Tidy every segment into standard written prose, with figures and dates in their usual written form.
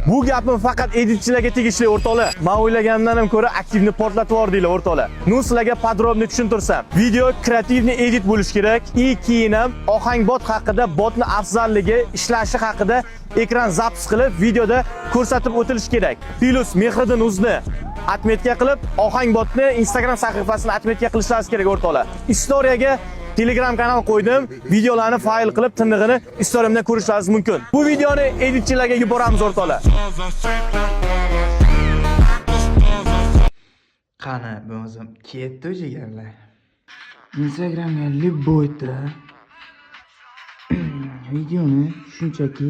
Bu gapim faqat editchilarga tegishli o'rtoqlar. Men o'ylaganimdan ham ko'ra aktivni portlatib yubordinglar o'rtoqlar. Nu sizlarga podrobni tushuntirsam. Video kreativni edit bo'lish kerak. Keyin ham ohangbot haqida, botni afzalligi, ishlashi haqida ekran zaps qilib videoda ko'rsatib o'tilish kerak. Plus Mehriddin Uzni atmetga qilib, ohangbotni Instagram sahifasini atmetga qilishlaringiz kerak o'rtoqlar. Istoriyaga Telegram kanal qo'ydim. Videolarni fayl qilib, tindig'ini istoriyamdan ko'rishlaringiz mumkin. Bu videoni editchilarga yuboramiz o'rtoqlar. Qani bo'lmasam ketdi o'shaganlar. Instagramga libbo'yda videoni shunchaki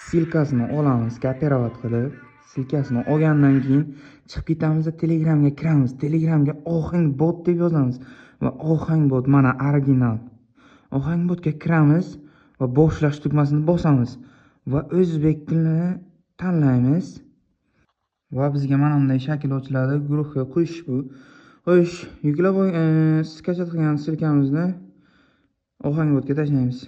silkasini olamiz, kopirovat qilib, silkasini olgandan keyin chiqib ketamiz, Telegramga kiramiz. Telegramga ohangbot deb yozamiz va ohangbot mana original. Ohangbotga kiramiz va boshlash tugmasini bosamiz va o'zbek tilini tanlaymiz. Va bizga mana bunday shakl ochiladi. Guruhga qo'yish bu. Xo'sh, yuklab skachat qilgan silkamizni ohangbotga tashlaymiz.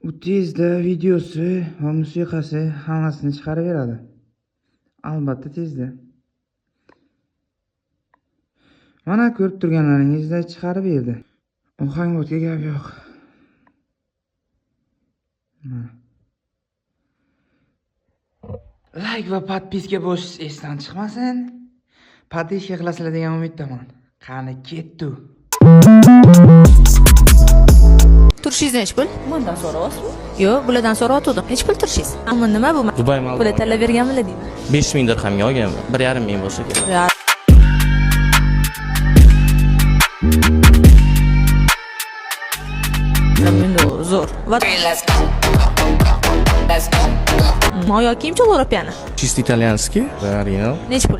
U tezda videosi va musiqasi hammasini chiqarib beradi. Albatta tezda. Mana ko'rib turganlaringizdek chiqarib berdi. Ohangbotga gap yo'q. Like va podpiska bo'lish esdan chiqmasin. Podpiska qilasizlar degan umiddaman. Qani ketdi. Turishingiz nechi pul? Bundan so'rayapsizmi? Yo'q, bulardan so'rayotgandim. Hech pul turishingiz. Ammo nima bu? Dubay mal. Bular tanlab berganmilar deyman. 5000 dirhamga olganman. 1,5 ming bo'lsa kerak. Zo'r. Va moyo kiyimchi Evropiyani. Чисто итальянский, оригинал. Nechi pul?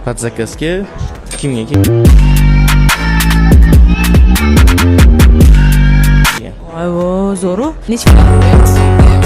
Под заказga kimga kerak? Voy, zo'ru. Nechi pul?